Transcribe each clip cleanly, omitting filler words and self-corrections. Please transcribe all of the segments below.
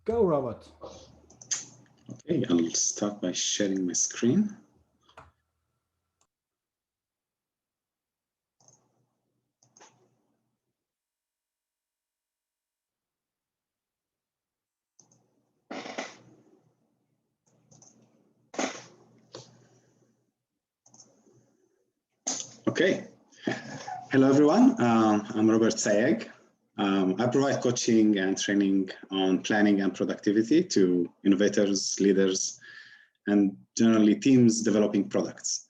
Go, Robert. Okay, I'll start by sharing my screen. Okay, hello everyone. I'm Robert Sayegh. I provide coaching and training on planning and productivity to innovators, leaders, and generally teams developing products.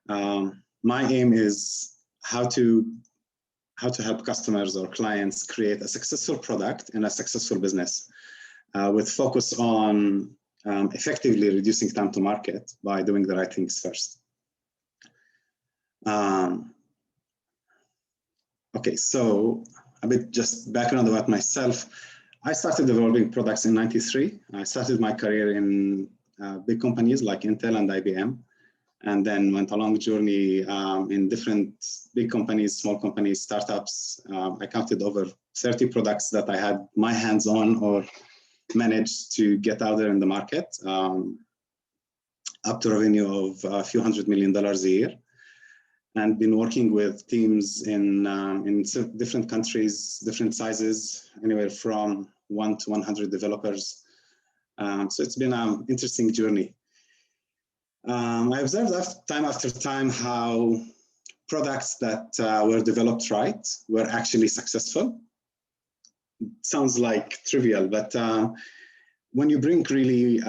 My aim is how to help customers or clients create a successful product and a successful business with focus on effectively reducing time to market by doing the right things first. Okay, so a bit just background about myself. I started developing products in '93. I started my career in big companies like Intel and IBM, and then went along the journey in different big companies, small companies, startups. I counted over 30 products that I had my hands on or managed to get out there in the market, up to revenue of a few $100 million a year. And been working with teams in different countries, different sizes, anywhere from 1 to 100 developers. So it's been an interesting journey. I observed time after time how products that were developed right were actually successful. It sounds like trivial, but when you bring really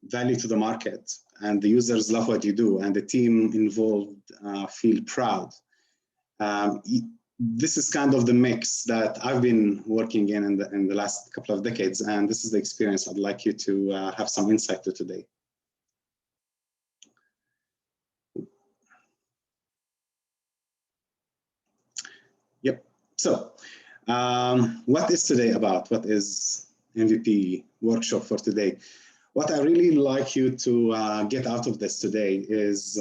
value to the market, and the users love what you do, and the team involved feel proud. This is kind of the mix that I've been working in the last couple of decades, and this is the experience I'd like you to have some insight to today. Yep. So, what is today about? What is MVP workshop for today? What I really like you to get out of this today is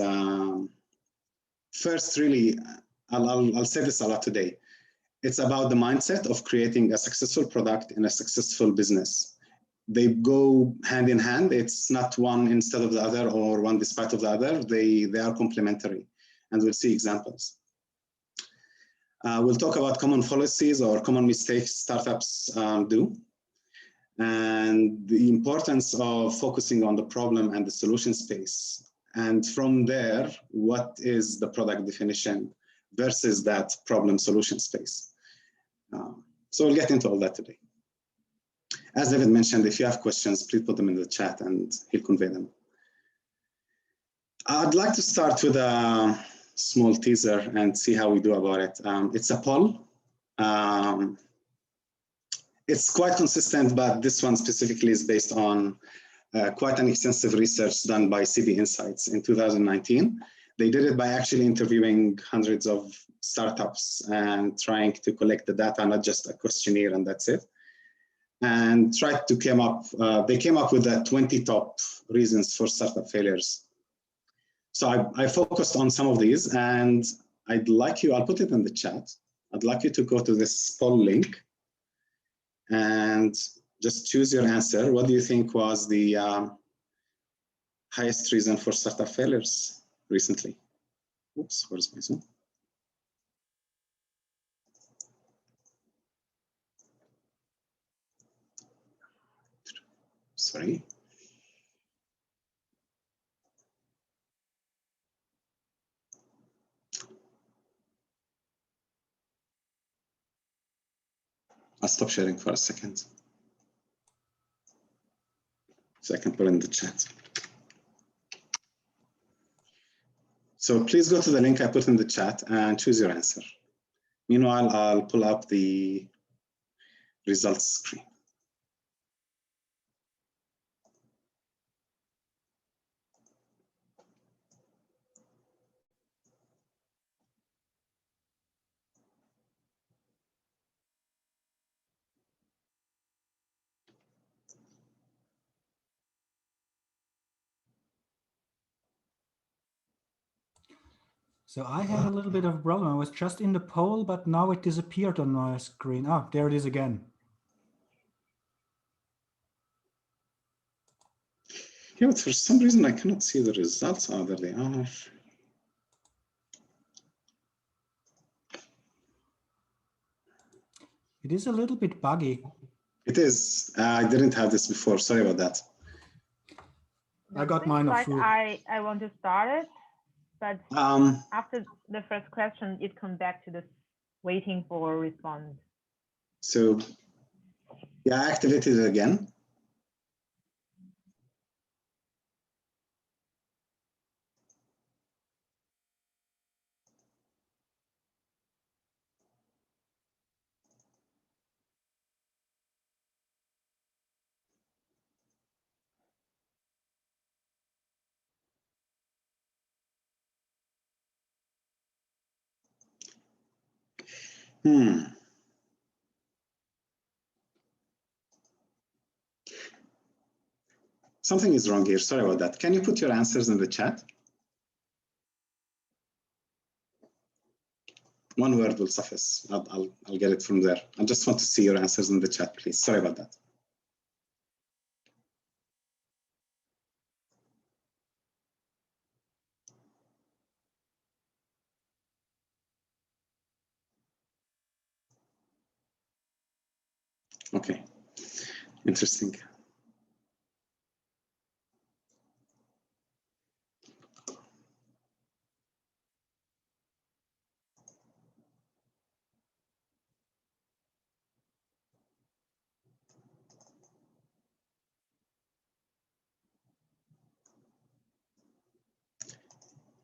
first, really, I'll say this a lot today. It's about the mindset of creating a successful product and a successful business. They go hand in hand. It's not one instead of the other or one despite of the other. They are complementary, and we'll see examples. We'll talk about common fallacies or common mistakes startups do, and the importance of focusing on the problem and the solution space. And from there, what is the product definition versus that problem solution space? So we'll get into all that today. As David mentioned, if you have questions, please put them in the chat and he'll convey them. I'd like to start with a small teaser and see how we do about it. It's a poll. It's quite consistent, but this one specifically is based on quite an extensive research done by CB Insights in 2019. They did it by actually interviewing hundreds of startups and trying to collect the data, not just a questionnaire and that's it. And tried to they came up with the 20 top reasons for startup failures. So I focused on some of these, and I'd like you, I'll put it in the chat. I'd like you to go to this poll link and just choose your answer. What do you think was the highest reason for startup failures recently? Oops, where's my Zoom? Sorry. I'll stop sharing for a second so I can put in the chat. So please go to the link I put in the chat and choose your answer. Meanwhile, I'll pull up the results screen. So I had a little bit of a problem. I was just in the poll, but now it disappeared on my screen. Ah, there it is again. Yeah, but for some reason I cannot see the results. Oh, there they are. It is a little bit buggy. It is. I didn't have this before. Sorry about that. I got mine off. I want to start it, but after the first question, it comes back to this waiting for a response. So, yeah, I activated it again. Something is wrong here. Sorry about that. Can you put your answers in the chat? One word will suffice. I'll get it from there. I just want to see your answers in the chat, please. Sorry about that. Okay, interesting.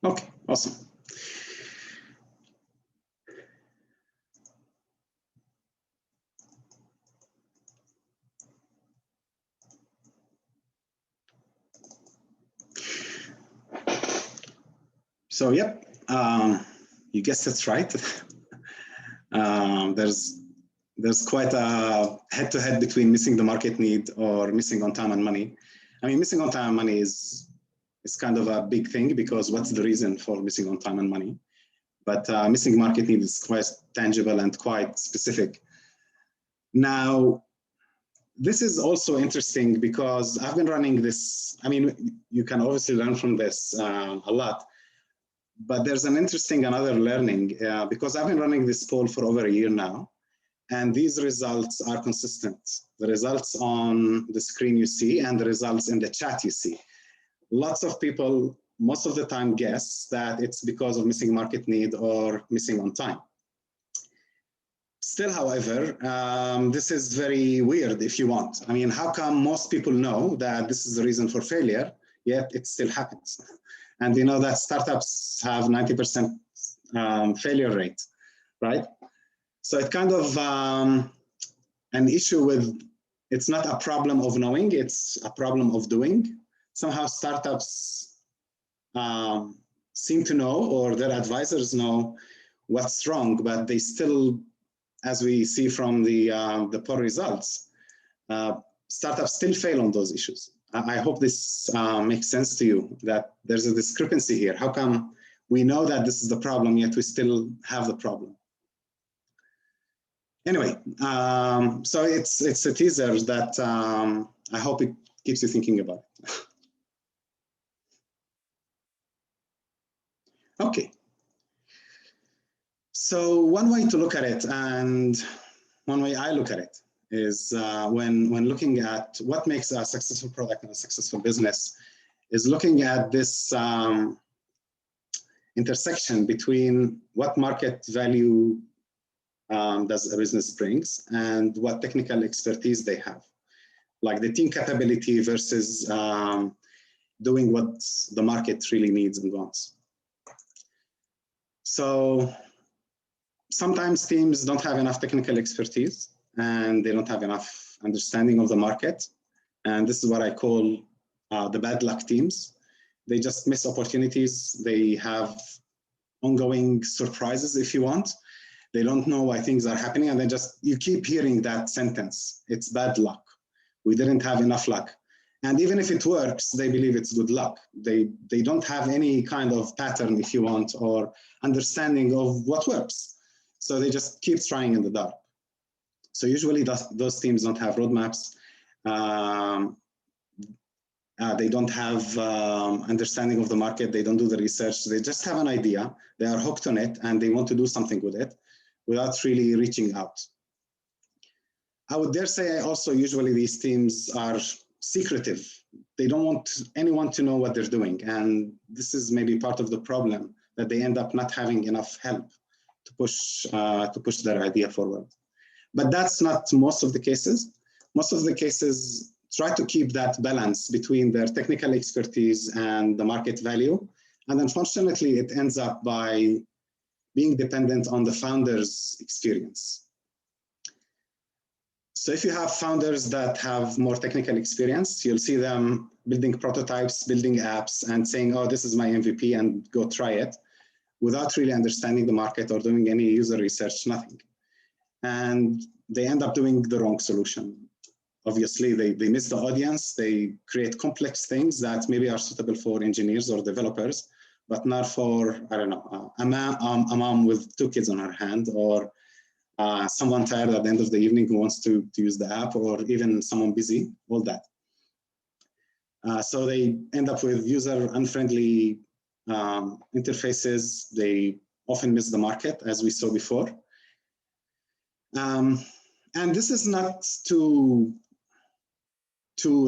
Okay, awesome. So, yep, you guessed it right. There's quite a head-to-head between missing the market need or missing on time and money. I mean, missing on time and money is kind of a big thing because what's the reason for missing on time and money? But missing market need is quite tangible and quite specific. Now, this is also interesting because I've been running this. I mean, you can obviously learn from this a lot, but there's an interesting another learning because I've been running this poll for over a year now, and these results are consistent. The results on the screen you see and the results in the chat you see. Lots of people, most of the time, guess that it's because of missing market need or missing on time. Still, however, this is very weird if you want. I mean, how come most people know that this is the reason for failure, yet it still happens? And we know that startups have 90% failure rate, right? So it's kind of an issue with, it's not a problem of knowing, it's a problem of doing. Somehow startups seem to know, or their advisors know what's wrong, but they still, as we see from the poll results, startups still fail on those issues. I hope this makes sense to you, that there's a discrepancy here. How come we know that this is the problem, yet we still have the problem? Anyway, so it's a teaser that I hope it keeps you thinking about it. Okay. So one way to look at it, and one way I look at it, is when looking at what makes a successful product and a successful business, is looking at this intersection between what market value does a business brings and what technical expertise they have, like the team capability versus doing what the market really needs and wants. So sometimes teams don't have enough technical expertise and they don't have enough understanding of the market. And this is what I call the bad luck teams. They just miss opportunities. They have ongoing surprises, if you want. They don't know why things are happening, and you keep hearing that sentence. It's bad luck. We didn't have enough luck. And even if it works, they believe it's good luck. They don't have any kind of pattern, if you want, or understanding of what works. So they just keep trying in the dark. So usually those teams don't have roadmaps. They don't have understanding of the market. They don't do the research. They just have an idea. They are hooked on it and they want to do something with it without really reaching out. I would dare say also usually these teams are secretive. They don't want anyone to know what they're doing. And this is maybe part of the problem, that they end up not having enough help to push their idea forward. But that's not most of the cases. Most of the cases try to keep that balance between their technical expertise and the market value. And unfortunately, it ends up by being dependent on the founder's experience. So if you have founders that have more technical experience, you'll see them building prototypes, building apps, and saying, oh, this is my MVP, and go try it, without really understanding the market or doing any user research, nothing. And they end up doing the wrong solution. Obviously, they miss the audience. They create complex things that maybe are suitable for engineers or developers, but not for, I don't know, a mom with 2 kids on her hand, or someone tired at the end of the evening who wants to use the app, or even someone busy, all that. So they end up with user-unfriendly interfaces. They often miss the market, as we saw before. And this is not too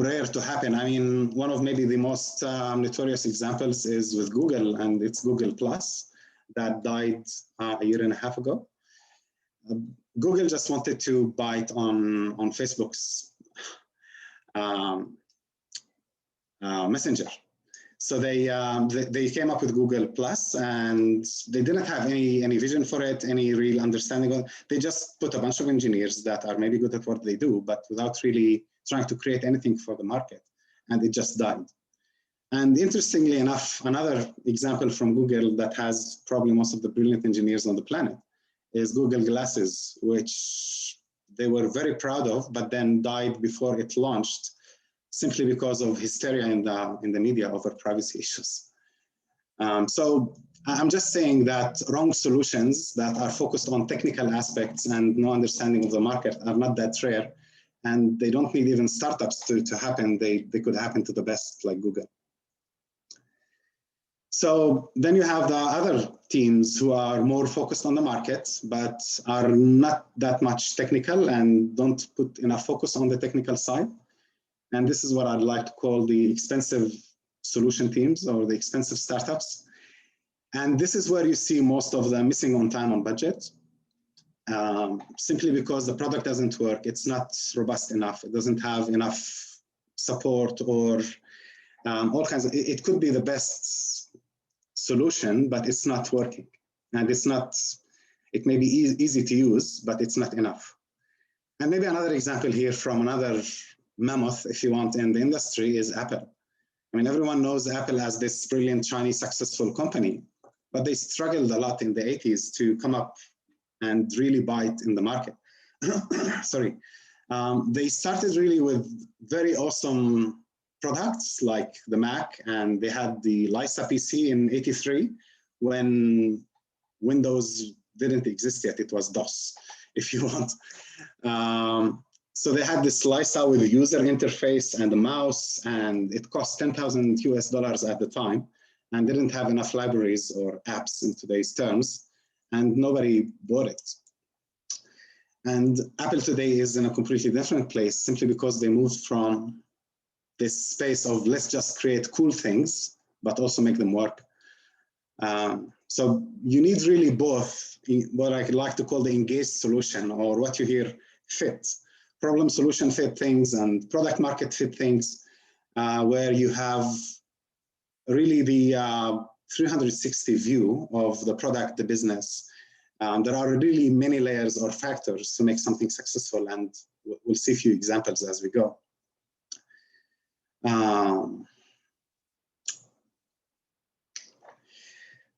rare to happen. I mean, one of maybe the most notorious examples is with Google, and it's Google Plus that died a year and a half ago. Google just wanted to bite on Facebook's Messenger. So they came up with Google Plus, and they didn't have any vision for it, any real understanding of it. They just put a bunch of engineers that are maybe good at what they do, but without really trying to create anything for the market, and it just died. And interestingly enough, another example from Google that has probably most of the brilliant engineers on the planet is Google Glasses, which they were very proud of, but then died before it launched, simply because of hysteria in the media over privacy issues. So I'm just saying that wrong solutions that are focused on technical aspects and no understanding of the market are not that rare, and they don't need even startups to happen. They could happen to the best, like Google. So then you have the other teams who are more focused on the market, but are not that much technical and don't put enough focus on the technical side. And this is what I'd like to call the expensive solution teams, or the expensive startups. And this is where you see most of them missing on time on budget, simply because the product doesn't work. It's not robust enough. It doesn't have enough support, or all kinds of, it could be the best solution, but it's not working. And it's not, it may be easy to use, but it's not enough. And maybe another example here from another mammoth, if you want, in the industry is Apple. I mean, everyone knows Apple as this brilliant Chinese successful company, but they struggled a lot in the 80s to come up and really bite in the market. Sorry. They started really with very awesome products like the Mac, and they had the Lisa PC in '83 when Windows didn't exist yet. It was DOS, if you want. So they had this Lisa with a user interface and a mouse, and it cost $10,000 US at the time, and didn't have enough libraries or apps in today's terms, and nobody bought it. And Apple today is in a completely different place, simply because they moved from this space of let's just create cool things, but also make them work. So you need really both what I like to call the engaged solution, or what you hear fit. Problem solution fit things and product market fit things, where you have really the 360 view of the product, the business. There are really many layers or factors to make something successful, and we'll see a few examples as we go.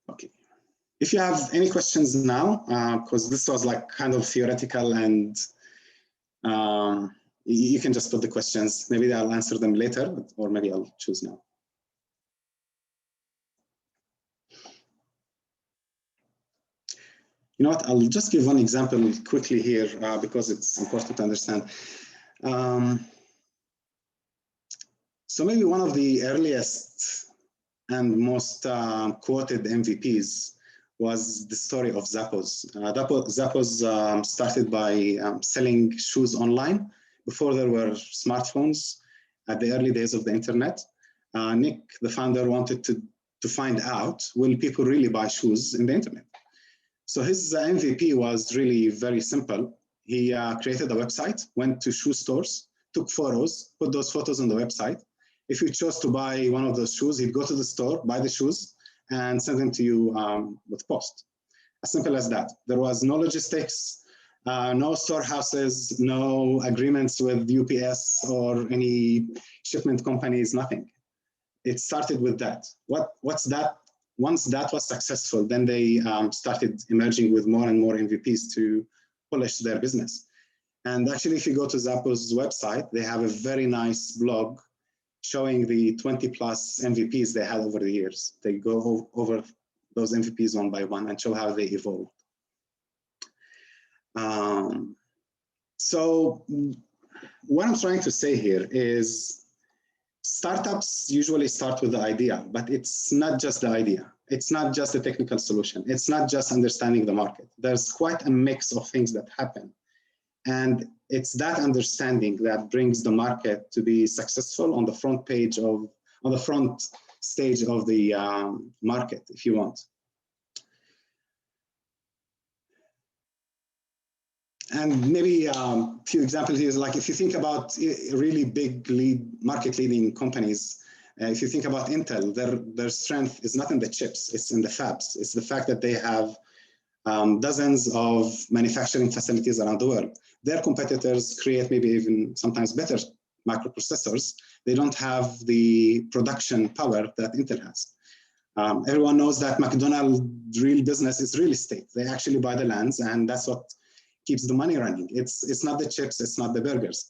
Okay. If you have any questions now, because this was like kind of theoretical, and you can just put the questions. Maybe I'll answer them later, or maybe I'll choose now. You know what, I'll just give one example quickly here, because it's important to understand. So maybe one of the earliest and most quoted MVPs was the story of Zappos. Zappos started by selling shoes online before there were smartphones at the early days of the internet. Nick, the founder, wanted to find out, will people really buy shoes in the internet? So his MVP was really very simple. He created a website, went to shoe stores, took photos, put those photos on the website. If you chose to buy one of those shoes, he'd go to the store, buy the shoes, and send them to you with post. As simple as that. There was no logistics, no storehouses, no agreements with UPS or any shipment companies, nothing. It started with that. What's that? Once that was successful, then they started emerging with more and more MVPs to polish their business. And actually, if you go to Zappos' website, they have a very nice blog showing the 20 plus MVPs they had over the years. They go over those MVPs one by one and show how they evolved. So what I'm trying to say here is startups usually start with the idea, but it's not just the idea. It's not just a technical solution. It's not just understanding the market. There's quite a mix of things that happen. And it's that understanding that brings the market to be successful on the front page of, on the front stage of the market, if you want. And maybe a few examples here, like if you think about really big market leading companies, if you think about Intel, their strength is not in the chips, it's in the fabs. It's the fact that they have dozens of manufacturing facilities around the world. Their competitors create maybe even sometimes better microprocessors. They don't have the production power that Intel has. Everyone knows that McDonald's real business is real estate. They actually buy the lands, and that's what keeps the money running. It's not the chips, it's not the burgers.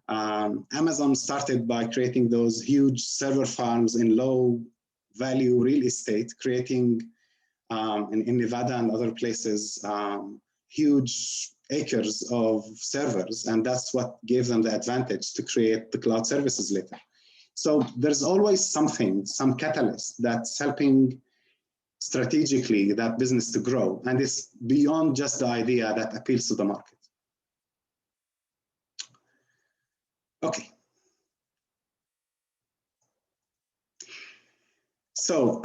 Amazon started by creating those huge server farms in low value real estate, creating in Nevada and other places, huge acres of servers. And that's what gave them the advantage to create the cloud services later. So there's always something, some catalyst that's helping strategically that business to grow. And it's beyond just the idea that appeals to the market. Okay. So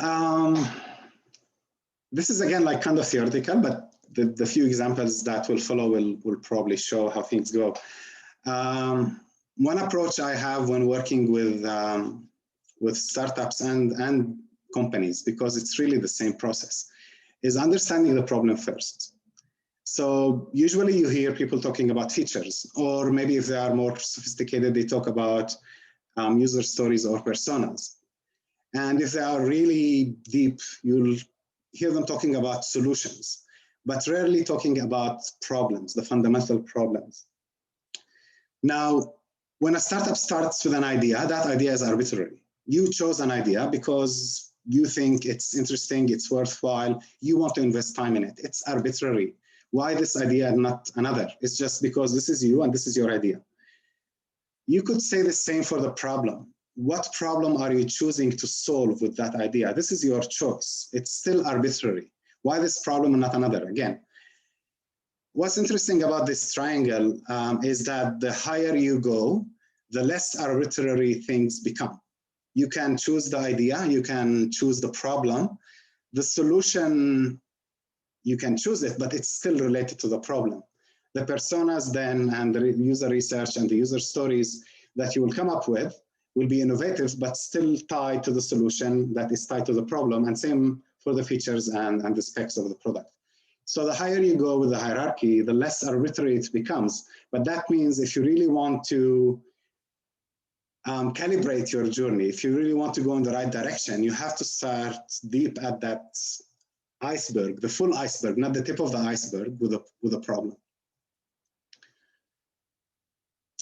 this is again like kind of theoretical, but the few examples that will follow will probably show how things go. One approach I have when working with startups and companies, because it's really the same process, is understanding the problem first. So usually you hear people talking about features, or maybe if they are more sophisticated, they talk about user stories or personas. And if they are really deep, you'll hear them talking about solutions, but rarely talking about problems, the fundamental problems. Now, when a startup starts with an idea, that idea is arbitrary. You chose an idea because you think it's interesting, it's worthwhile, you want to invest time in it. It's arbitrary. Why this idea and not another? It's just because this is you and this is your idea. You could say the same for the problem. What problem are you choosing to solve with that idea? This is your choice. It's still arbitrary. Why this problem and not another? Again, what's interesting about this triangle is that the higher you go, the less arbitrary things become. You can choose the idea, you can choose the problem. The solution, you can choose it, but it's still related to the problem. The personas then and the user research and the user stories that you will come up with will be innovative, but still tied to the solution that is tied to the problem, and same for the features and the specs of the product. So the higher you go with the hierarchy, the less arbitrary it becomes. But that means if you really want to calibrate your journey, if you really want to go in the right direction, you have to start deep at that iceberg, the full iceberg, not the tip of the iceberg with a problem.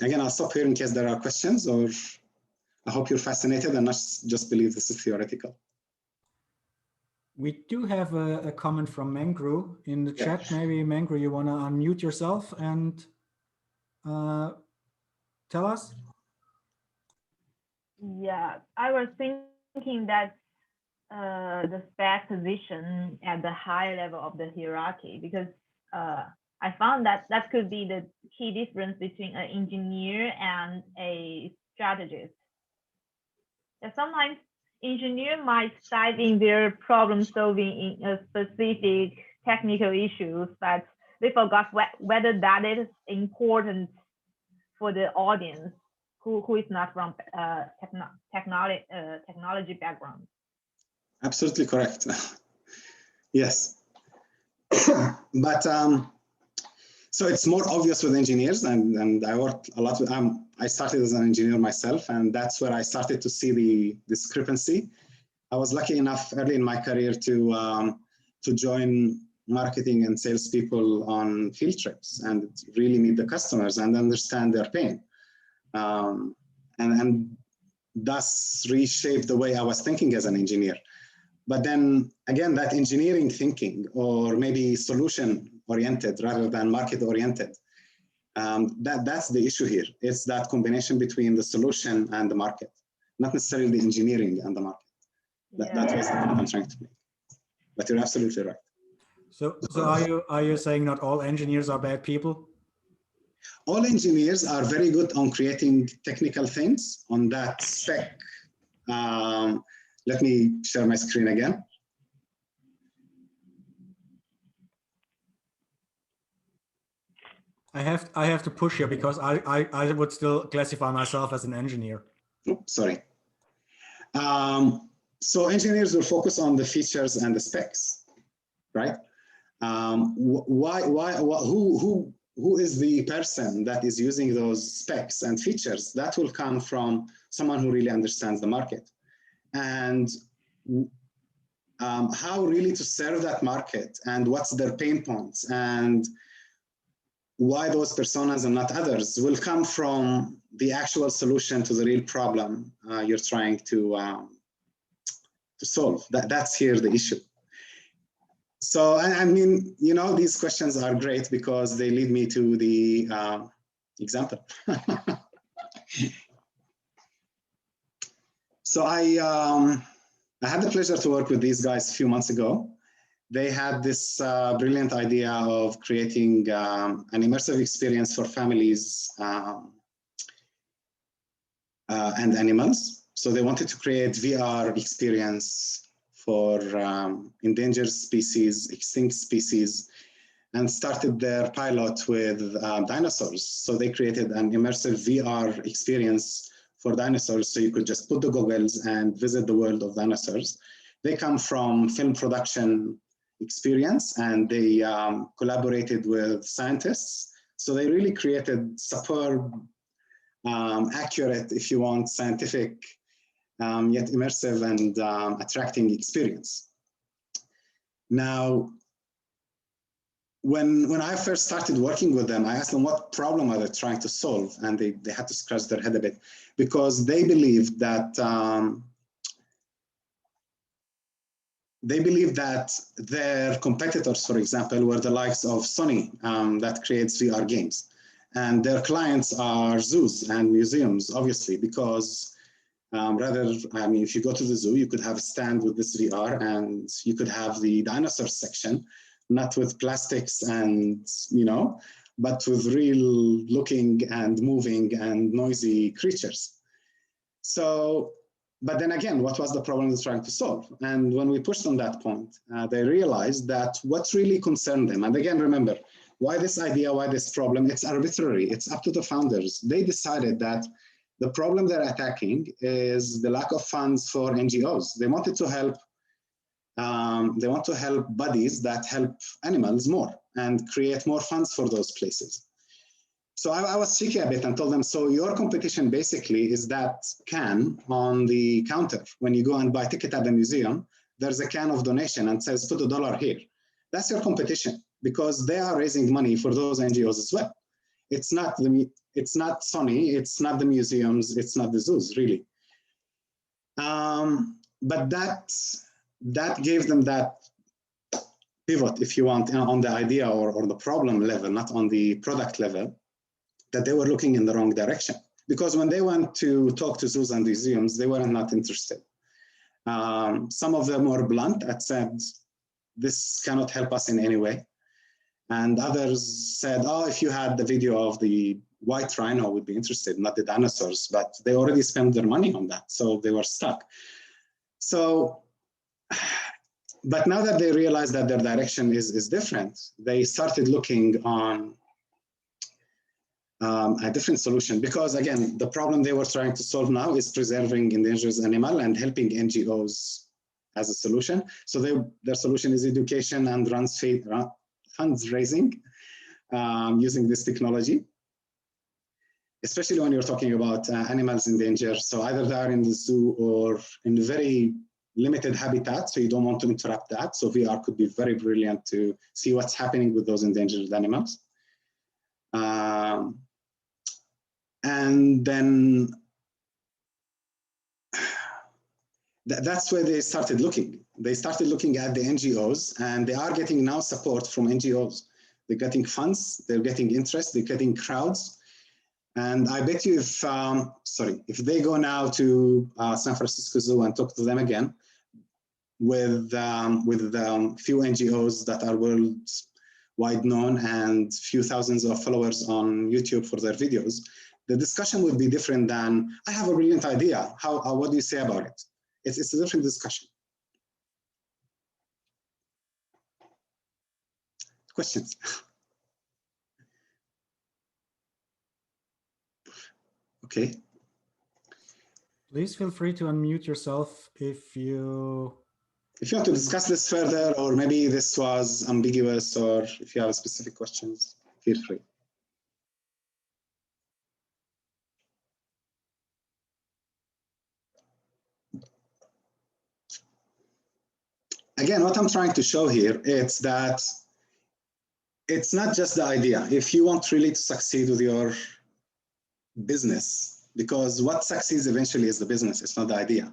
Again, I'll stop here in case there are questions, or I hope you're fascinated and not just believe this is theoretical. We do have a comment from Mangru in the chat. Maybe Mangru, you want to unmute yourself and tell us? Yeah, I was thinking that the spec position at the high level of the hierarchy, because I found that that could be the key difference between an engineer and a strategist. And sometimes engineer might dive in their problem solving in a specific technical issues, but they forgot whether that is important for the audience who is not from technology background. Absolutely correct. Yes. But so it's more obvious with engineers, and I worked a lot with, I started as an engineer myself, and that's where I started to see the discrepancy. I was lucky enough early in my career to join marketing and salespeople on field trips and really meet the customers and understand their pain. And thus reshape the way I was thinking as an engineer. But then again, that engineering thinking, or maybe solution oriented rather than market oriented, that's the issue here. It's that combination between the solution and the market, not necessarily the engineering and the market. That was the point I'm trying to make. But you're absolutely right. So are you saying not all engineers are bad people? All engineers are very good on creating technical things on that spec. Let me share my screen again. I have to push you because I would still classify myself as an engineer. Oh, sorry. So engineers will focus on the features and the specs, right? Who is the person that is using those specs and features? That will come from someone who really understands the market. And how really to serve that market and what's their pain points and why those personas and not others will come from the actual solution to the real problem you're trying to solve. That's here the issue. So, I mean, you know, these questions are great because they lead me to the example. So I had the pleasure to work with these guys a few months ago. They had this brilliant idea of creating an immersive experience for families and animals. So they wanted to create VR experience for endangered species, extinct species, and started their pilot with dinosaurs. So they created an immersive VR experience for dinosaurs. So you could just put the goggles and visit the world of dinosaurs. They come from film production experience, and they collaborated with scientists. So they really created superb, accurate, if you want, scientific, yet immersive and attracting experience. Now, when I first started working with them, I asked them what problem are they trying to solve, and they had to scratch their head a bit because they believed that their competitors, for example, were the likes of Sony that creates VR games, and their clients are zoos and museums, obviously, because I mean, if you go to the zoo, you could have a stand with this VR, and you could have the dinosaur section, not with plastics and, you know, but with real looking and moving and noisy creatures. So, but then again, what was the problem they're trying to solve? And when we pushed on that point, they realized that what really concerned them, and again, remember, why this idea, why this problem, it's arbitrary, it's up to the founders. They decided that the problem they're attacking is the lack of funds for NGOs. They wanted to help bodies that help animals more and create more funds for those places. So I was cheeky a bit and told them, so your competition basically is that can on the counter. When you go and buy a ticket at the museum, there's a can of donation and says, put $1 here. That's your competition because they are raising money for those NGOs as well. It's not Sony, it's not the museums, it's not the zoos, really. But that gave them that pivot, if you want, on the idea or the problem level, not on the product level, that they were looking in the wrong direction. because when they went to talk to zoos and museums, they were not interested. Some of them were blunt and said, this cannot help us in any way. And others said, oh, if you had the video of the white rhino, we'd be interested, not the dinosaurs, but they already spent their money on that, so they were stuck. So, but now that they realized that their direction is different, they started looking on a different solution, because again, the problem they were trying to solve now is preserving endangered animals and helping NGOs as a solution. So their solution is education and fundraising using this technology, especially when you're talking about animals in danger. So either they are in the zoo or in very limited habitat, so you don't want to interrupt that. So VR could be very brilliant to see what's happening with those endangered animals. And then that's where they started looking. They started looking at the NGOs, and they are getting now support from NGOs. They're getting funds, they're getting interest, they're getting crowds. And I bet you if they go now to San Francisco Zoo and talk to them again with few NGOs that are worldwide known and few thousands of followers on YouTube for their videos, the discussion would be different than, I have a brilliant idea. What do you say about it? It's a different discussion. Questions? Okay. Please feel free to unmute yourself if you want to discuss this further, or maybe this was ambiguous, or if you have specific questions, feel free. Again, what I'm trying to show here is that it's not just the idea. If you want really to succeed with your business, because what succeeds eventually is the business, it's not the idea.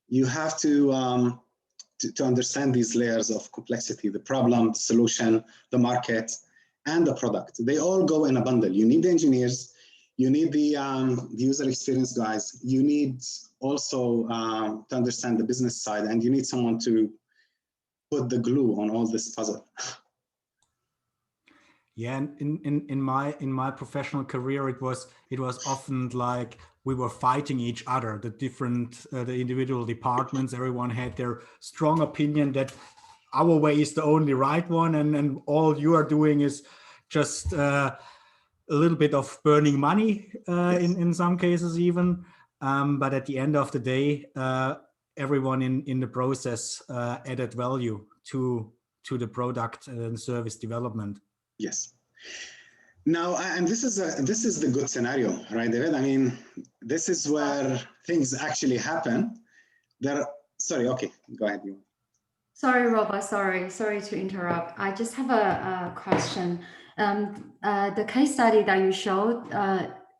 You have to understand these layers of complexity, the problem, the solution, the market, and the product. They all go in a bundle. You need the engineers, you need the user experience guys, you need also to understand the business side, and you need someone to put the glue on all this puzzle. Yeah, and in my professional career, it was often like we were fighting each other. The individual departments, everyone had their strong opinion that our way is the only right one, and all you are doing is just a little bit of burning money in some cases even. But at the end of the day, everyone in the process added value to the product and service development. Yes. Now, and this is the good scenario, right, David? I mean, this is where things actually happen. Sorry, okay, go ahead. Sorry, Robert, sorry to interrupt. I just have a question. The case study that you showed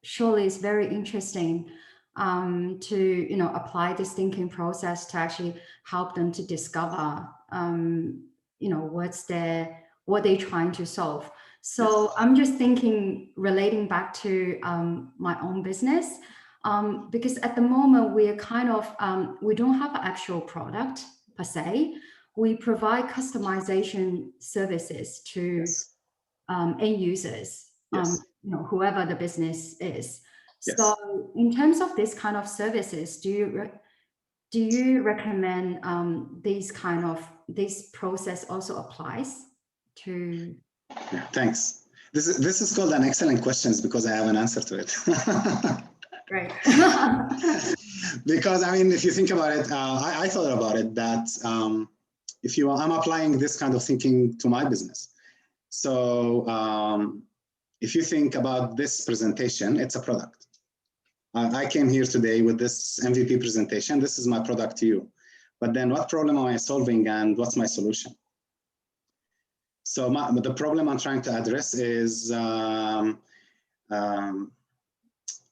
surely is very interesting to apply this thinking process to actually help them to discover what they're trying to solve. So yes. I'm just thinking, relating back to my own business, because at the moment we're kind of we don't have an actual product per se. We provide customization services to yes. End users, yes. Whoever the business is. Yes. So in terms of this kind of services, do you recommend this process also applies to? Yeah, thanks. This is called an excellent question because I have an answer to it. Right. Because I mean, if you think about it, I thought about it that I'm applying this kind of thinking to my business. So if you think about this presentation, it's a product. I came here today with this MVP presentation. This is my product to you. But then what problem am I solving and what's my solution? So the problem I'm trying to address is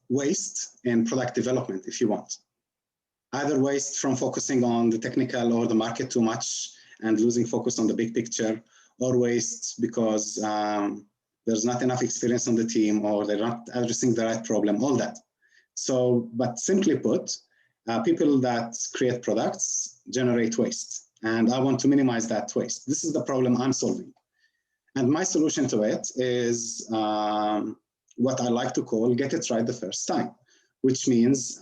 waste in product development, if you want. Either waste from focusing on the technical or the market too much and losing focus on the big picture, or waste because there's not enough experience on the team or they're not addressing the right problem, all that. So, but simply put, people that create products generate waste. And I want to minimize that waste. This is the problem I'm solving. And my solution to it is what I like to call get it right the first time, which means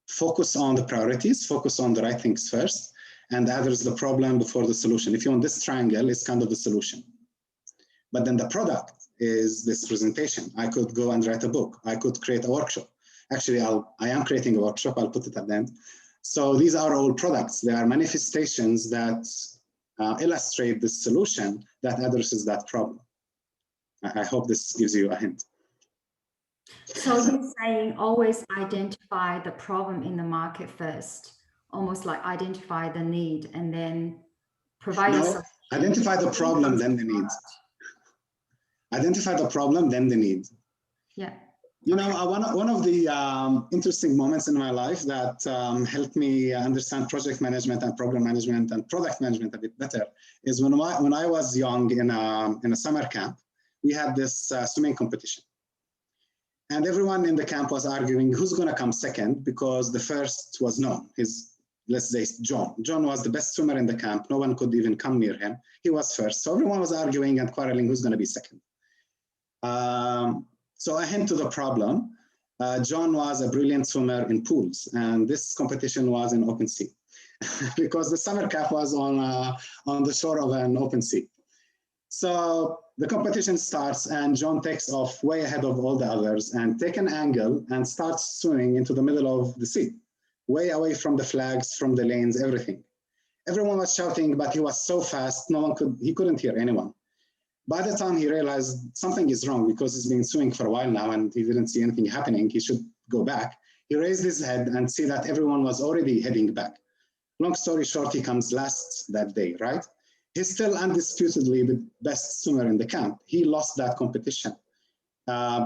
focus on the priorities, focus on the right things first, and address the problem before the solution. If you want, this triangle is kind of the solution. But then the product is this presentation. I could go and write a book. I could create a workshop. Actually, I am creating a workshop. I'll put it at the end. So these are all products. They are manifestations that illustrate the solution that addresses that problem. I hope this gives you a hint. So you're saying always identify the problem in the market first, almost like identify the need and then provide No, identify the problem, then the need. Identify the problem, then the need. Yeah. You know, one of the interesting moments in my life that helped me understand project management and program management and product management a bit better is when I was young in a summer camp, we had this swimming competition. And everyone in the camp was arguing who's going to come second because the first was known. Let's say John. John was the best swimmer in the camp. No one could even come near him. He was first. So everyone was arguing and quarreling who's going to be second. So I hint to the problem. John was a brilliant swimmer in pools, and this competition was in open sea because the summer camp was on the shore of an open sea. So the competition starts and John takes off way ahead of all the others and take an angle and starts swimming into the middle of the sea, way away from the flags, from the lanes, everything. Everyone was shouting, but he was so fast, he couldn't hear anyone. By the time he realized something is wrong because he's been swimming for a while now and he didn't see anything happening, he should go back. He raised his head and see that everyone was already heading back. Long story short, he comes last that day, right? He's still undisputedly the best swimmer in the camp. He lost that competition.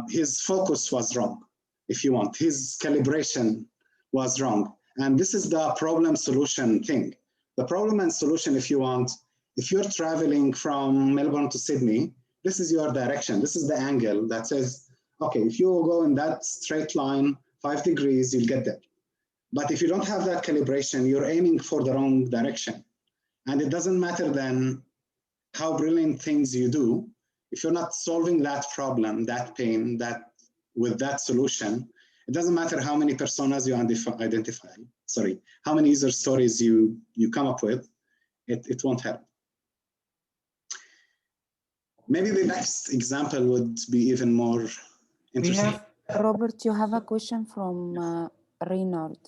His focus was wrong, if you want. His calibration was wrong. And this is the problem solution thing. The problem and solution, if you want, if you're traveling from Melbourne to Sydney, this is your direction. This is the angle that says, okay, if you go in that straight line, 5 degrees, you'll get there. But if you don't have that calibration, you're aiming for the wrong direction. And it doesn't matter then how brilliant things you do, if you're not solving that problem, that pain, with that solution, it doesn't matter how many personas you identify, how many user stories you come up with, it won't help. Maybe the next example would be even more interesting. Robert, you have a question from Reynard.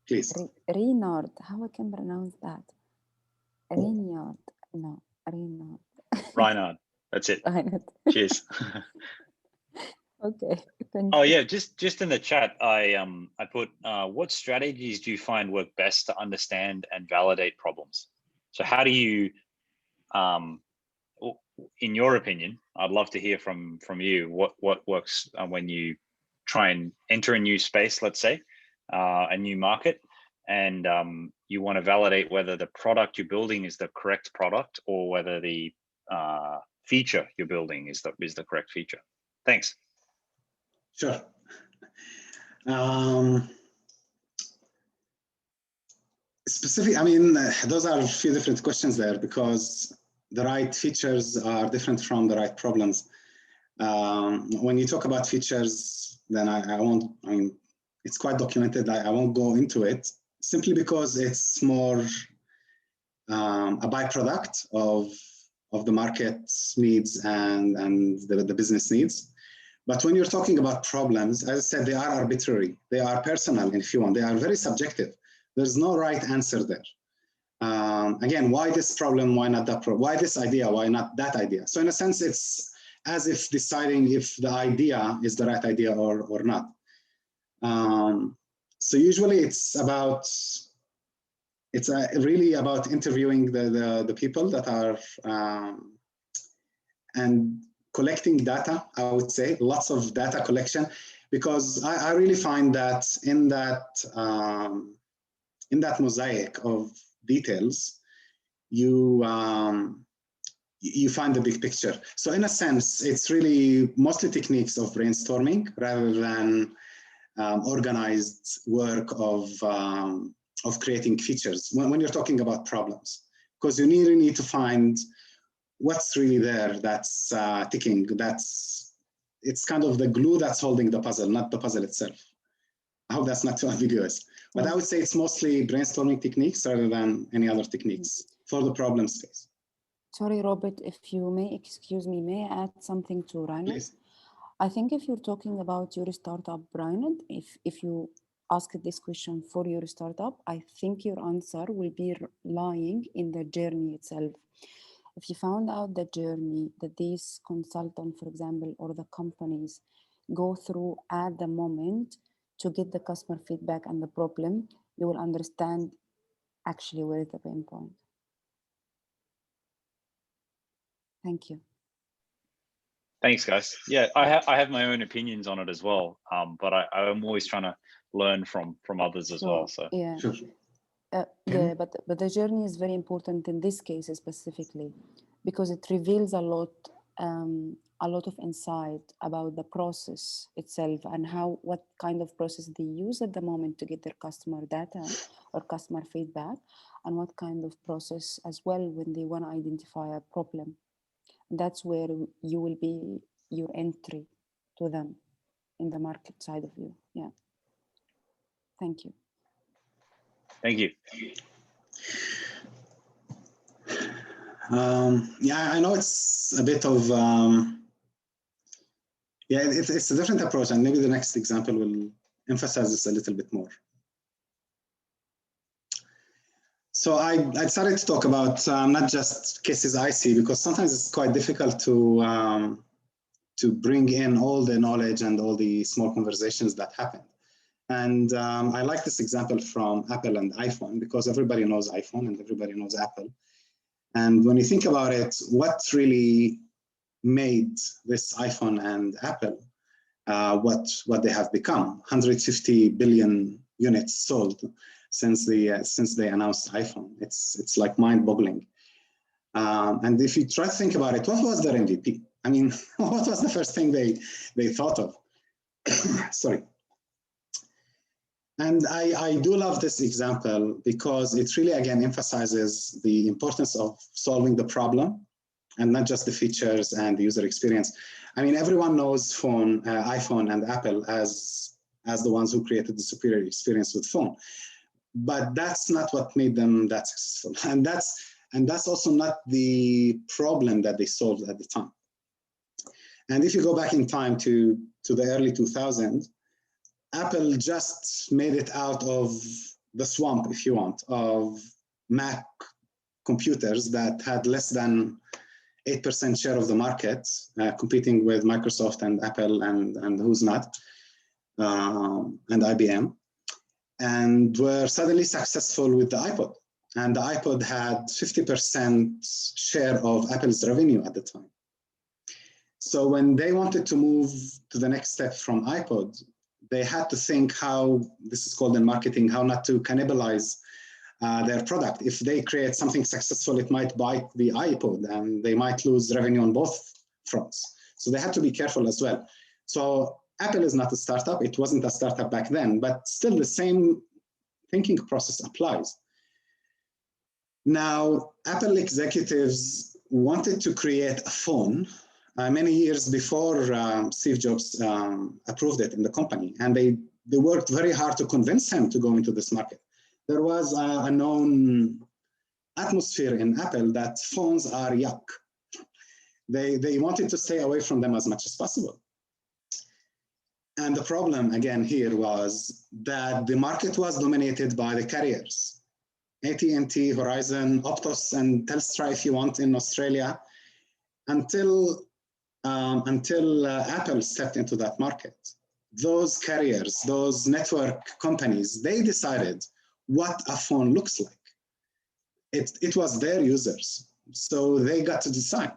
Please. Reynard, how I can pronounce that? Reynard, no, Reynard. Reinhard, that's it. Reinhard. Cheers. Okay, thank Oh you. yeah, just in the chat, I put what strategies do you find work best to understand and validate problems? So how do you, in your opinion, I'd love to hear from you, what works when you try and enter a new space, let's say, a new market, and you want to validate whether the product you're building is the correct product or whether the feature you're building is the correct feature. Thanks. Sure. Those are a few different questions there because the right features are different from the right problems. When you talk about features, then it's quite documented. I won't go into it simply because it's more a byproduct of the market's needs and the business needs. But when you're talking about problems, as I said, they are arbitrary. They are personal, if you want. They are very subjective. There's no right answer there. Again, why this problem? Why not that problem? Why this idea? Why not that idea? So in a sense, it's as if deciding if the idea is the right idea or not. So usually it's really about interviewing the people that are and collecting data, I would say, lots of data collection, because I really find that in that mosaic of details, you you find the big picture. So in a sense, it's really mostly techniques of brainstorming rather than organized work of creating features when you're talking about problems, because you really need to find what's really there that's ticking. It's kind of the glue that's holding the puzzle, not the puzzle itself. I hope that's not too ambiguous, but I would say it's mostly brainstorming techniques rather than any other techniques for the problem space. Sorry, Robert, if you may excuse me, may I add something to Reinhard? Please. I think if you're talking about your startup, Reinhard, if you ask this question for your startup, I think your answer will be lying in the journey itself. If you found out the journey that these consultants, for example, or the companies go through at the moment to get the customer feedback and the problem, you will understand actually where is the pain point. Thank you. Thanks, guys. Yeah, I have my own opinions on it as well, but I'm always trying to learn from others as well. So yeah, sure. Yeah, but the journey is very important in this case specifically, because it reveals a lot of insight about the process itself and what kind of process they use at the moment to get their customer data or customer feedback, and what kind of process as well when they want to identify a problem. That's where you will be your entry to them in the market side of you. Yeah. Thank you. thank you. Yeah, I know it's a bit of, yeah, it's a different approach, and maybe the next example will emphasize this a little bit more. So I decided to talk about not just cases I see, because sometimes it's quite difficult to bring in all the knowledge and all the small conversations that happen. And I like this example from Apple and iPhone, because everybody knows iPhone and everybody knows Apple. And when you think about it, what really made this iPhone and Apple what they have become? 150 billion units sold since they announced iPhone. It's like mind-boggling. And if you try to think about it, what was their MVP? I mean, what was the first thing they thought of? Sorry. And I do love this example because it really, again, emphasizes the importance of solving the problem and not just the features and the user experience. I mean, everyone knows iPhone and Apple as the ones who created the superior experience with phone. But that's not what made them that successful. And that's also not the problem that they solved at the time. And if you go back in time to the early 2000s, Apple just made it out of the swamp, if you want, of Mac computers that had less than 8% share of the market, competing with Microsoft and Apple and who's not, and IBM, and were suddenly successful with the iPod. And the iPod had 50% share of Apple's revenue at the time. So when they wanted to move to the next step from iPod, they had to think how, this is called in marketing, how not to cannibalize their product. If they create something successful, it might bite the iPod and they might lose revenue on both fronts. So they had to be careful as well. So Apple is not a startup. It wasn't a startup back then, but still the same thinking process applies. Now, Apple executives wanted to create a phone many years before Steve Jobs approved it in the company. And they worked very hard to convince him to go into this market. There was a known atmosphere in Apple that phones are yuck. They wanted to stay away from them as much as possible. And the problem, again, here was that the market was dominated by the carriers. AT&T, Verizon, Optus, and Telstra, if you want, in Australia, until Apple stepped into that market. Those carriers, those network companies, they decided what a phone looks like. It was their users, so they got to decide.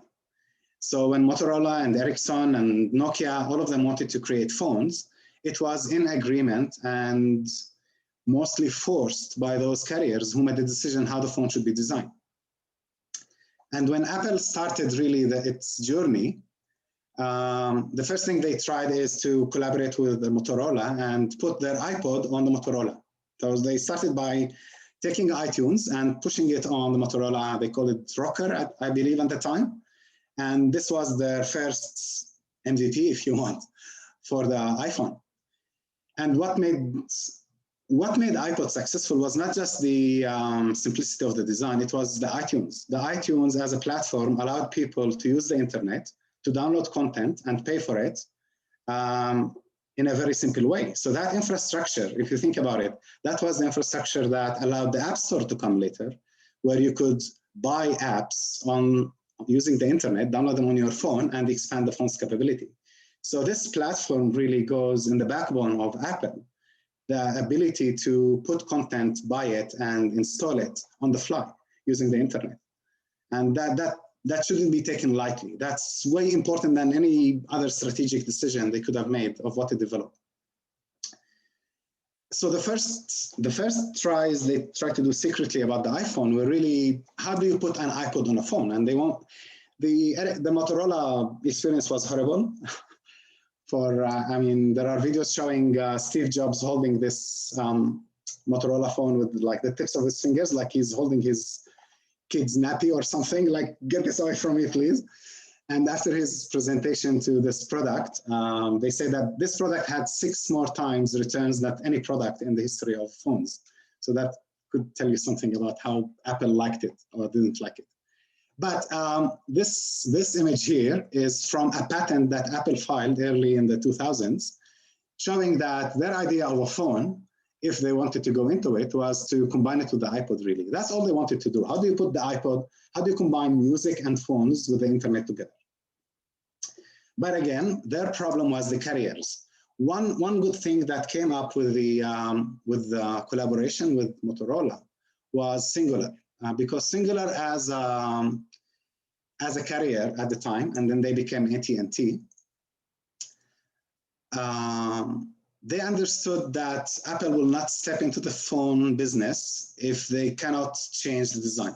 So when Motorola and Ericsson and Nokia, all of them wanted to create phones, it was in agreement and mostly forced by those carriers who made the decision how the phone should be designed. And when Apple started really its journey, the first thing they tried is to collaborate with the Motorola and put their iPod on the Motorola. So they started by taking iTunes and pushing it on the Motorola. They called it Rocker, I believe, at the time. And this was their first MVP, if you want, for the iPhone. And what made iPod successful was not just the simplicity of the design, it was the iTunes. The iTunes as a platform allowed people to use the internet, to download content and pay for it in a very simple way. So that infrastructure, if you think about it, that was the infrastructure that allowed the App Store to come later, where you could buy apps on using the internet, download them on your phone, and expand the phone's capability. So this platform really goes in the backbone of Apple, the ability to put content, buy it, and install it on the fly using the internet. And that shouldn't be taken lightly. That's way important than any other strategic decision they could have made of what to develop. So the first tries they tried to do secretly about the iPhone were really, how do you put an iPod on a phone? And they won't, the Motorola experience was horrible. I mean, there are videos showing Steve Jobs holding this Motorola phone with like the tips of his fingers, like he's holding his kid's nappy or something, like, get this away from me, please. And after his presentation to this product, they say that this product had 6 more times returns than any product in the history of phones. So that could tell you something about how Apple liked it or didn't like it. But this image here is from a patent that Apple filed early in the 2000s, showing that their idea of a phone, if they wanted to go into it, was to combine it with the iPod, really. That's all they wanted to do. How do you put the iPod, how do you combine music and phones with the internet together? But again, their problem was the carriers. One good thing that came up with the collaboration with Motorola was Singular, because Singular as a carrier at the time, and then they became AT&T, they understood that Apple will not step into the phone business if they cannot change the design.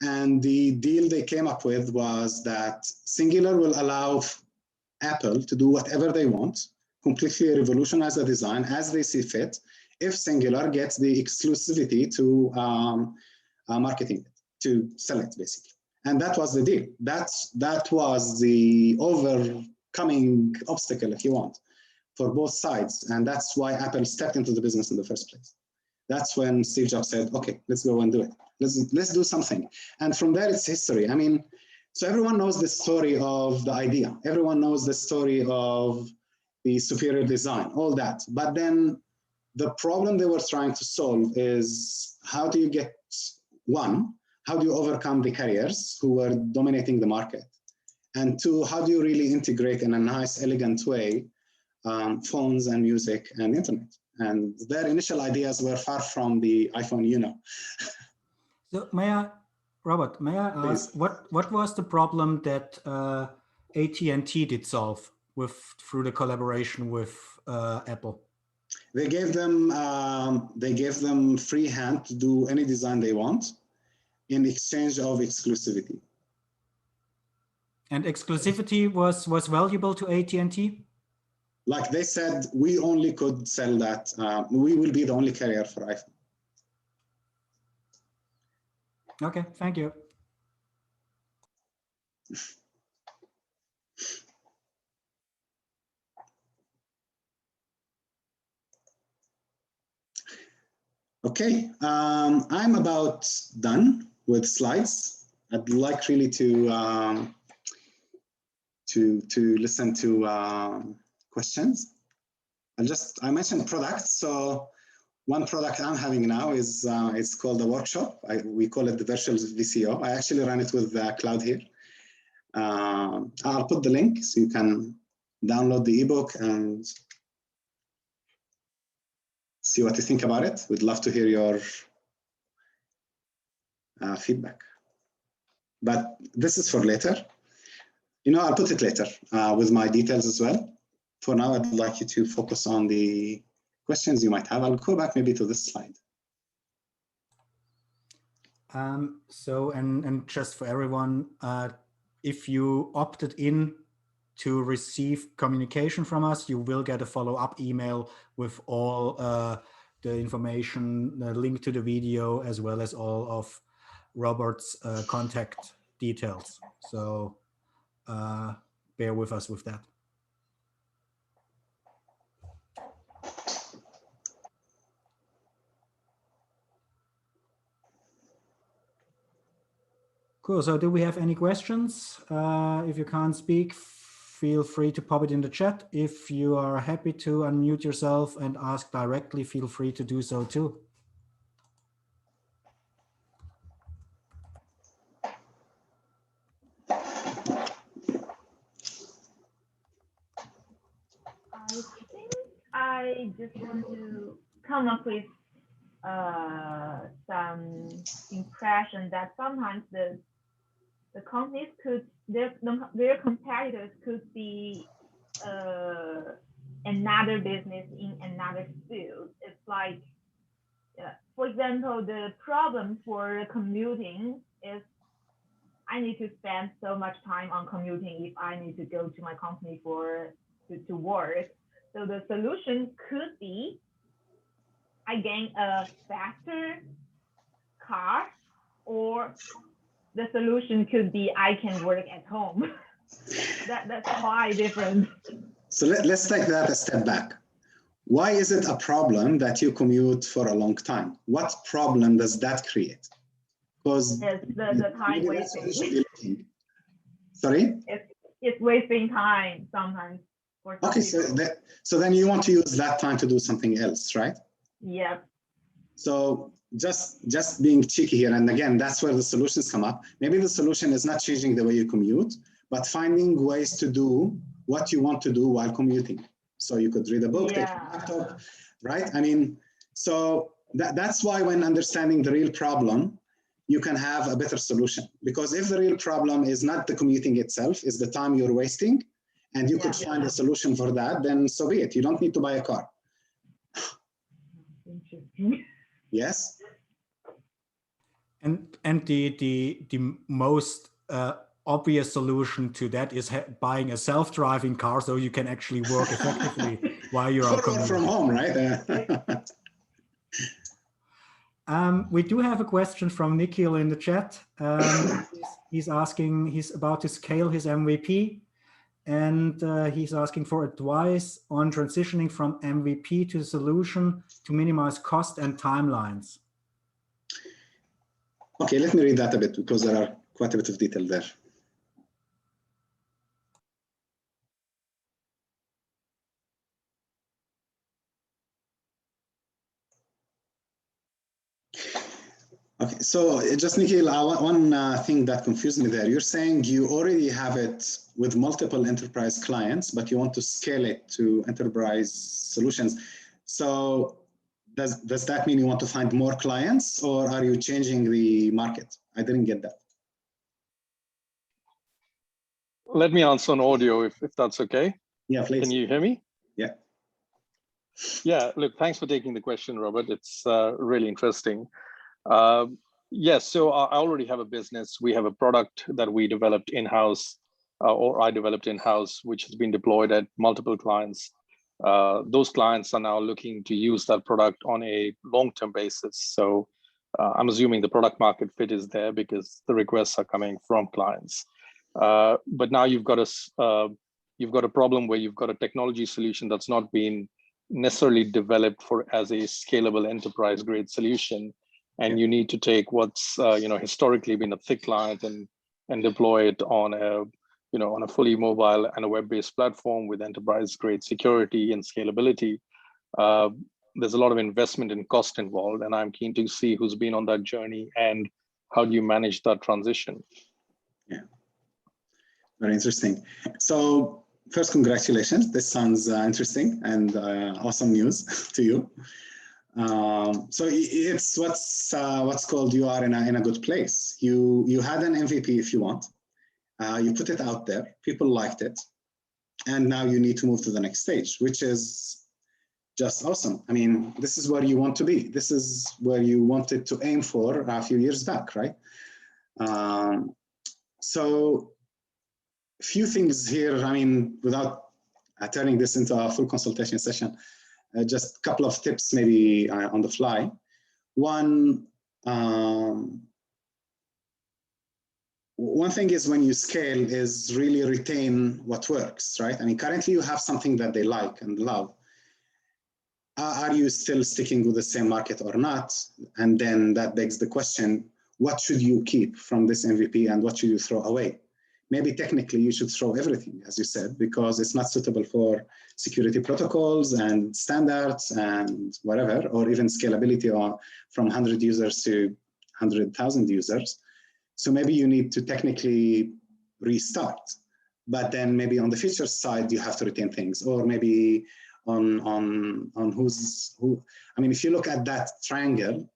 And the deal they came up with was that Singular will allow Apple to do whatever they want, completely revolutionize the design as they see fit, if Singular gets the exclusivity to marketing it, to sell it, basically. And that was the deal. That was the overcoming obstacle, if you want, for both sides. And that's why Apple stepped into the business in the first place. That's when Steve Jobs said, okay, let's go and do it. Let's do something. And from there, it's history. I mean, so everyone knows the story of the idea. Everyone knows the story of the superior design, all that. But then the problem they were trying to solve is, how do you get, one, how do you overcome the carriers who were dominating the market? And two, how do you really integrate in a nice, elegant way phones and music and internet? And their initial ideas were far from the iPhone, you know. So Robert, may I ask, what was the problem that AT&T did solve through the collaboration with Apple? They gave them free hand to do any design they want in exchange of exclusivity. And exclusivity was valuable to AT&T? Like they said, we only could sell that. We will be the only carrier for iPhone. Okay, thank you. Okay, I'm about done with slides. I'd like really to listen to questions. I mentioned products. So one product I'm having now is it's called the workshop. We call it the virtual VCO. I actually run it with Cloud here. I'll put the link so you can download the ebook and see what you think about it. We'd love to hear your feedback. But this is for later. You know, I'll put it later with my details as well. For now, I'd like you to focus on the questions you might have. I'll go back maybe to this slide. So, and just for everyone, if you opted in to receive communication from us, you will get a follow-up email with all the information, the link to the video, as well as all of Robert's contact details. So bear with us with that. Cool. So do we have any questions? If you can't speak, feel free to pop it in the chat. If you are happy to unmute yourself and ask directly, feel free to do so too. I think I just want to come up with some impression that sometimes the companies could, their competitors could be another business in another field. It's like, for example, the problem for commuting is I need to spend so much time on commuting if I need to go to my company to work. So the solution could be I gain a faster car, or the solution could be I can work at home. That's quite different. So let's take that a step back. Why is it a problem that you commute for a long time? What problem does that create? Because the time wasting. Sorry? It's wasting time sometimes. Okay, so then you want to use that time to do something else, right? Yeah. So just being cheeky here, and again, that's where the solutions come up. Maybe the solution is not changing the way you commute, but finding ways to do what you want to do while commuting. So you could read a book, take a laptop, right? I mean, so that's why when understanding the real problem, you can have a better solution. Because if the real problem is not the commuting itself, is the time you're wasting, and you could find a solution for that, then so be it. You don't need to buy a car. Interesting. Yes. And the most obvious solution to that is buying a self-driving car, so you can actually work effectively while you're on commuting. From home, right? We do have a question from Nikhil in the chat. He's asking, he's about to scale his MVP, and he's asking for advice on transitioning from MVP to solution to minimize cost and timelines. Okay, let me read that a bit because there are quite a bit of detail there. Okay, so just Nikhil, one thing that confused me there. You're saying you already have it with multiple enterprise clients, but you want to scale it to enterprise solutions. So does that mean you want to find more clients, or are you changing the market? I didn't get that. Let me answer on audio if that's okay. Yeah, please. Can you hear me? Yeah. Yeah, look, thanks for taking the question, Robert. It's really interesting. Yes, so I already have a business. We have a product that we developed in-house, or I developed in-house, which has been deployed at multiple clients. Those clients are now looking to use that product on a long-term basis. So I'm assuming the product market fit is there because the requests are coming from clients. But now you've got a problem where you've got a technology solution that's not been necessarily developed for as a scalable enterprise grade solution, and you need to take what's historically been a thick client and deploy it on a fully mobile and a web-based platform with enterprise grade security and scalability. There's a lot of investment and cost involved, and I'm keen to see who's been on that journey and how do you manage that transition. Yeah, very interesting. So first, congratulations. This sounds interesting and awesome news to you. So it's what's called you are in a good place. You had an MVP, if you want. You put it out there. People liked it, and now you need to move to the next stage, which is just awesome. I mean, this is where you want to be. This is where you wanted to aim for a few years back, right? So a few things here, I mean, without turning this into a full consultation session, just a couple of tips maybe on the fly. One thing is when you scale is really retain what works, right? I mean, currently you have something that they like and love. Are you still sticking with the same market or not? And then that begs the question, what should you keep from this MVP and what should you throw away? Maybe technically you should throw everything, as you said, because it's not suitable for security protocols and standards and whatever, or even scalability from 100 users to 100,000 users. So maybe you need to technically restart, but then maybe on the feature side, you have to retain things, or maybe on who. I mean, if you look at that triangle,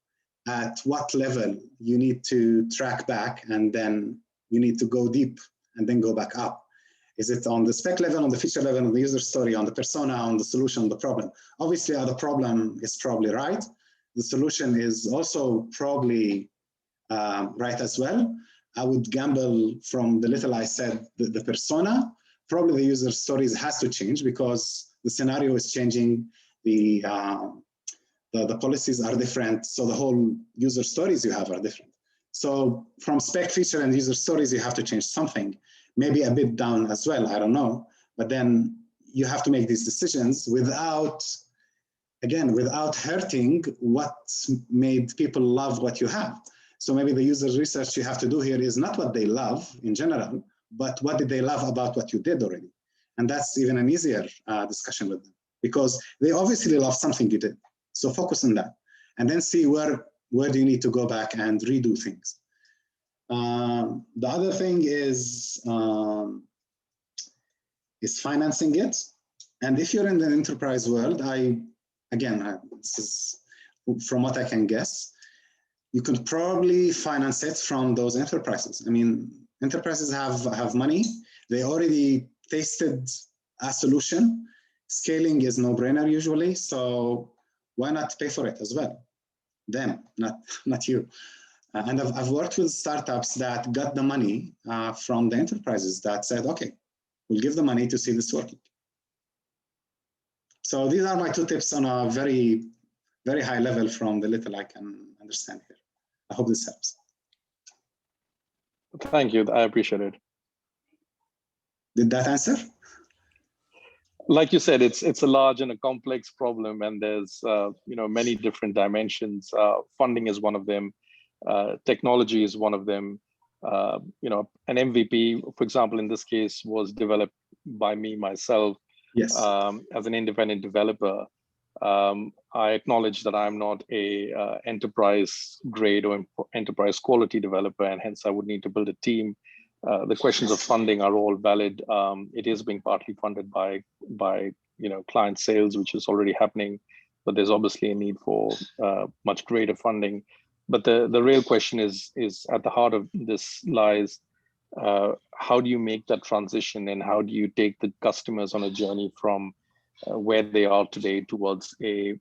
at what level you need to track back and then you need to go deep and then go back up. Is it on the spec level, on the feature level, on the user story, on the persona, on the solution, the problem? Obviously, the problem is probably right. The solution is also probably right as well. I would gamble from the little I said, the persona, probably the user stories has to change because the scenario is changing, the policies are different, so the whole user stories you have are different. So from spec, feature, and user stories, you have to change something, maybe a bit down as well, I don't know. But then you have to make these decisions without, again, without hurting what made people love what you have. So maybe the user research you have to do here is not what they love in general, but what did they love about what you did already? And that's even an easier discussion with them because they obviously love something you did. So focus on that and then see where do you need to go back and redo things. The other thing is financing it. And if you're in the enterprise world, this is from what I can guess, you could probably finance it from those enterprises. I mean, enterprises have money. They already tasted a solution. Scaling is no-brainer usually, so why not pay for it as well? Them, not you. And I've worked with startups that got the money from the enterprises that said, okay, we'll give the money to see this working. So these are my 2 tips on a very, very high level from the little I can understand here. I hope this helps. Thank you. I appreciate it. Did that answer? Like you said, it's a large and a complex problem, and there's many different dimensions. Funding is one of them. Technology is one of them. An MVP, for example, in this case, was developed by me myself. Yes. As an independent developer. I acknowledge that I'm not a enterprise grade or enterprise quality developer, and hence I would need to build a team. The questions of funding are all valid. It is being partly funded by client sales, which is already happening, but there's obviously a need for much greater funding. But the real question is at the heart of this lies, how do you make that transition, and how do you take the customers on a journey from where they are today towards a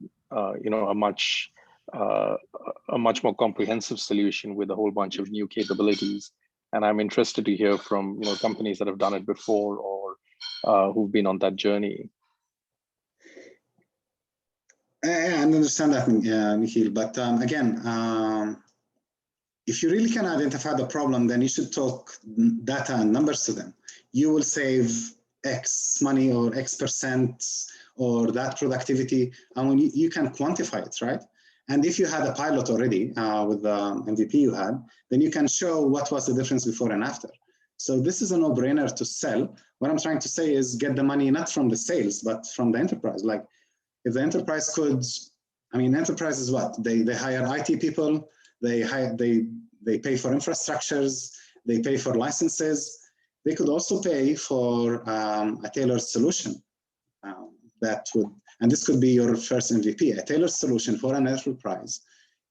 much more comprehensive solution with a whole bunch of new capabilities. And I'm interested to hear from companies that have done it before or who've been on that journey. I understand that, Nikhil, but again, if you really can identify the problem, then you should talk data and numbers to them. You will save X money or X percent or that productivity, and when you can quantify it, right? And if you had a pilot already with the MVP you had, then you can show what was the difference before and after. So this is a no-brainer to sell. What I'm trying to say is get the money not from the sales, but from the enterprise. Like if the enterprise could, I mean, enterprise is what? They hire IT people, they pay for infrastructures, they pay for licenses. They could also pay for a tailored solution that would, and this could be your first MVP, a tailored solution for an enterprise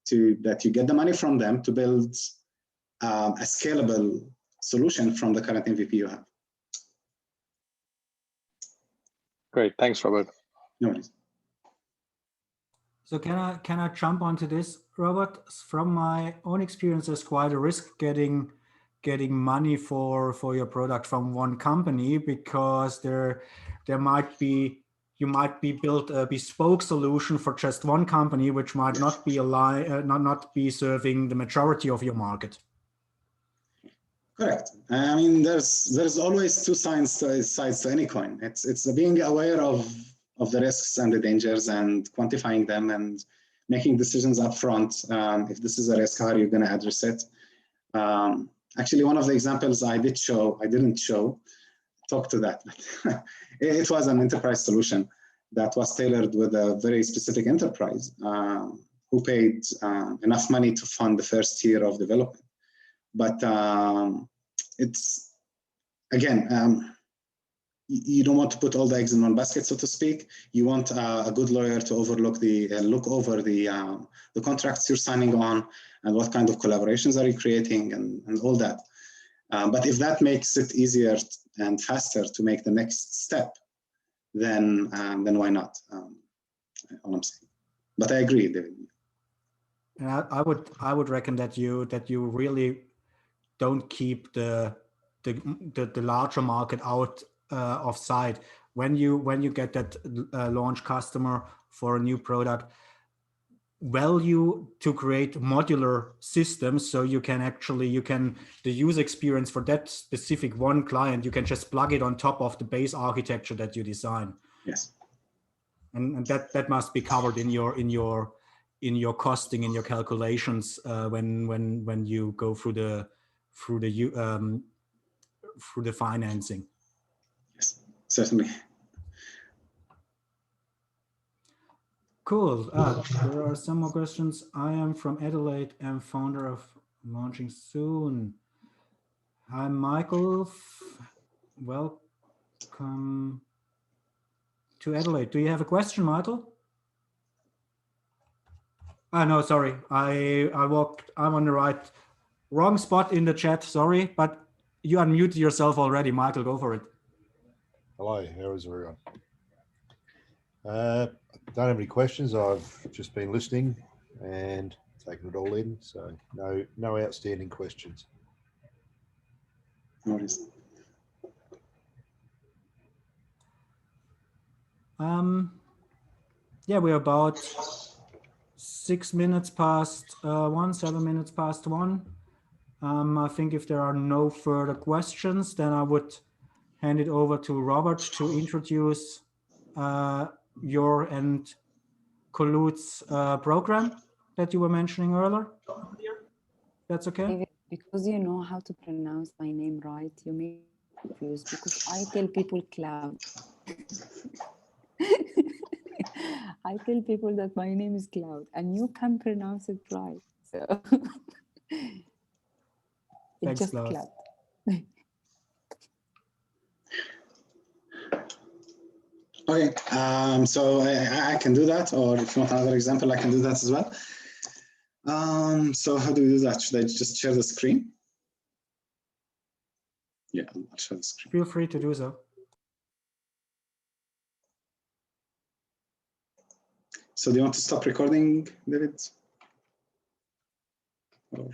that you get the money from them to build a scalable solution from the current MVP you have. Great, thanks, Robert. No worries. So can I jump onto this, Robert? From my own experience, there's quite a risk getting money for your product from one company, because there might be, you might be built a bespoke solution for just one company, which might not be not be serving the majority of your market. Correct. I mean, there's always two sides to any coin. It's being aware of the risks and the dangers and quantifying them and making decisions up front. If this is a risk, how are you going to address it? Actually, one of the examples I didn't show, talk to that. It was an enterprise solution that was tailored with a very specific enterprise who paid enough money to fund the first year of development. But it's, again, you don't want to put all the eggs in one basket, so to speak. You want a good lawyer to look over the contracts you're signing on and what kind of collaborations are you creating and all that. But if that makes it easier and faster to make the next step, then why not? All I'm saying. But I agree, David. And I would reckon that you really don't keep the larger market out of sight. When you get that launch customer for a new product, value to create modular systems, so you can the user experience for that specific one client, you can just plug it on top of the base architecture that you design. Yes. And that must be covered in your costing, in your calculations when you go through the financing. Yes, certainly. Cool. There are some more questions. I am from Adelaide and founder of Launching Soon. Hi, Michael. Welcome to Adelaide. Do you have a question, Michael? No, sorry. I'm on the wrong spot in the chat. Sorry, but you unmuted yourself already. Michael, go for it. Hello, how is everyone? Don't have any questions. I've just been listening and taking it all in, so no outstanding questions. No worries. Yeah, we're about 6 minutes past 1, 7 minutes past 1. I think if there are no further questions, then I would hand it over to Robert to introduce your and Khulud's program that you were mentioning earlier. That's okay? Because you know how to pronounce my name right, you may be confused, because I tell people cloud. I tell people that my name is Cloud and you can pronounce it right. So it's just Cloud. Okay, so I can do that, or if you want another example, I can do that as well. So how do we do that? Should I just share the screen? Yeah, I'll share the screen. Feel free to do so. So do you want to stop recording, David? Or...